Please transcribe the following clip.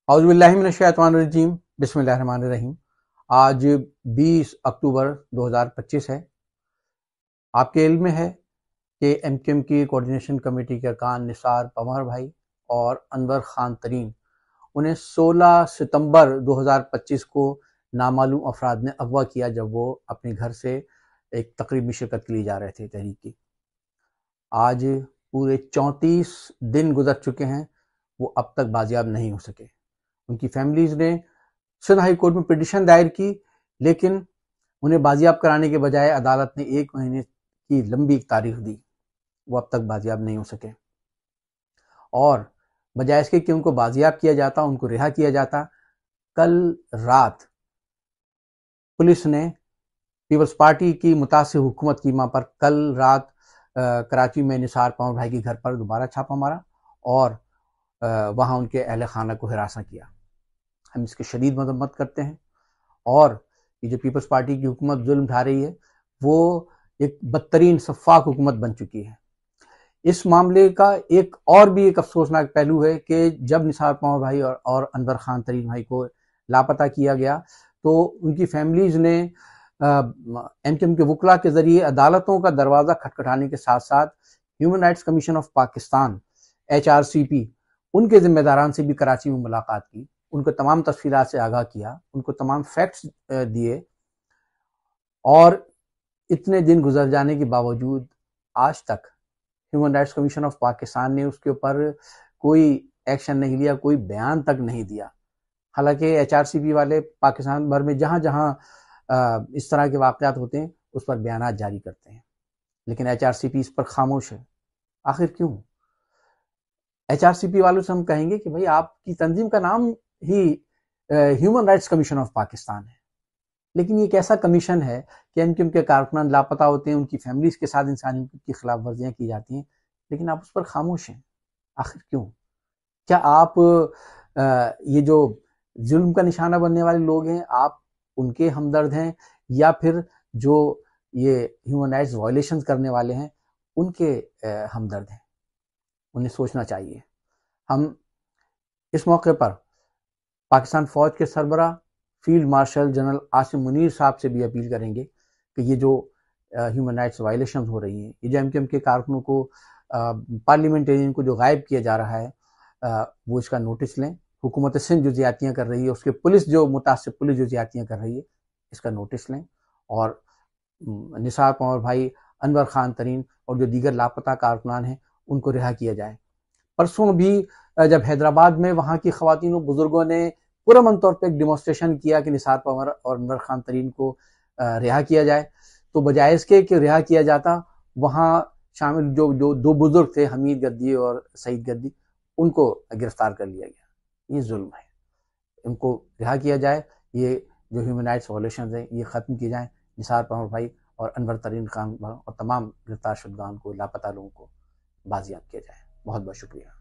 اعوذ باللہ من الشیطان الرجیم، بسم اللہ الرحمن الرحیم۔ آج 20 اکتوبر 2025 ہے۔ آپ کے علم میں ہے کہ ایم کیو ایم کی کوارڈینیشن کمیٹی کے ارکان نثار پنور بھائی اور انور خان ترین انہیں 16 ستمبر 2025 کو نامعلوم افراد نے اغوا کیا جب وہ اپنے گھر سے ایک تقریب میں شرکت کے لیے جا رہے تھے تحریک کی۔ آج پورے 34 دن گزر چکے ہیں، وہ اب تک بازیاب نہیں ہو سکے۔ ان کی فیملیز نے سندھ ہائی کورٹ میں پٹیشن دائر کی، لیکن انہیں بازیاب کرانے کے بجائے عدالت نے 1 مہینے کی لمبی تاریخ دی۔ وہ اب تک بازیاب نہیں ہو سکے، اور بجائے اس کے کہ ان کو بازیاب کیا جاتا، ان کو رہا کیا جاتا، کل رات پولیس نے پیپلز پارٹی کی متاثر حکومت کی ماں پر کل رات کراچی میں نثار پنور بھائی کے گھر پر دوبارہ چھاپا مارا اور وہاں ان کے اہل خانہ کو ہراساں کیا۔ ہم اس کی شدید مذمت کرتے ہیں، اور یہ جو پیپلز پارٹی کی حکومت ظلم ڈھا رہی ہے وہ ایک بدترین سفاک حکومت بن چکی ہے۔ اس معاملے کا ایک افسوسناک پہلو ہے کہ جب نثار پنور بھائی اور انور خان ترین بھائی کو لاپتہ کیا گیا تو ان کی فیملیز نے ایم کیو ایم کے وکلاء کے ذریعے عدالتوں کا دروازہ کھٹکھٹانے کے ساتھ ساتھ human rights commission of Pakistan HRCP ان کے ذمہ داران سے بھی کراچی میں ملاقات کی، ان کو تمام تفصیلات سے آگاہ کیا، ان کو تمام فیکٹس دیے، اور اتنے دن گزر جانے کے باوجود آج تک human rights commission of Pakistan نے اس کے اوپر کوئی ایکشن نہیں لیا، کوئی بیان تک نہیں دیا۔ حالانکہ HRCP والے پاکستان بھر میں جہاں جہاں اس طرح کے واقعات ہوتے ہیں اس پر بیانات جاری کرتے ہیں، لیکن HRCP اس پر خاموش ہے۔ آخر کیوں؟ HRCP والوں سے ہم کہیں گے کہ بھئی آپ کی تنظیم کا نام ہی human rights commission of Pakistan ہے، لیکن یہ ایک ایسا کمیشن ہے کہ ایم کیو ایم کے کارکنان لاپتہ ہوتے ہیں، ان کی فیملیز کے ساتھ انسانی حقوق کی خلاف ورزیاں کی جاتی ہیں، لیکن آپ اس پر خاموش ہیں۔ آخر کیوں؟ کیا آپ یہ جو ظلم کا نشانہ بننے والے لوگ ہیں، آپ ان کے ہمدرد ہیں، یا پھر جو یہ ہیومن رائٹس وائلیشنز کرنے والے ہیں ان کے ہمدرد ہیں؟ انہیں سوچنا چاہیے۔ ہم اس موقع پر پاکستان فوج کے سربراہ field marshal general Asim Munir صاحب سے بھی اپیل کریں گے کہ یہ جو ہیومن رائٹس وائلیشنز ہو رہی ہیں، یہ جو ایم کیو ایم کے کارکنوں کو پارلیمنٹرین کو جو غائب کیا جا رہا ہے، وہ اس کا نوٹس لیں۔ حکومت سندھ جو زیادتیاں کر رہی ہے، اس کے پولیس جو متعصب پولیس جو زیادتیاں کر رہی ہے، اس کا نوٹس لیں، اور نثار پنور بھائی، انور خان ترین اور جو دیگر لاپتہ کارکنان ہیں ان کو رہا کیا جائے۔ پرسوں بھی جب حیدرآباد میں وہاں کی خواتین و بزرگوں نے پرامن طور پہ ایک ڈیمونسٹریشن کیا کہ نثار پنور اور انور خان ترین کو رہا کیا جائے، تو بجائے اس کے کہ رہا کیا جاتا، وہاں شامل جو 2 بزرگ تھے، حمید گدی اور سعید گدی، ان کو گرفتار کر لیا گیا۔ یہ ظلم ہے، ان کو رہا کیا جائے۔ یہ جو ہیومن رائٹس وائلیشنز ہیں یہ ختم کی جائیں۔ نثار پنور بھائی اور انور ترین خان اور تمام گرفتار شدگان کو، لاپتہ لوگوں کو بازیاب کیا جائے۔ بہت بہت شکریہ۔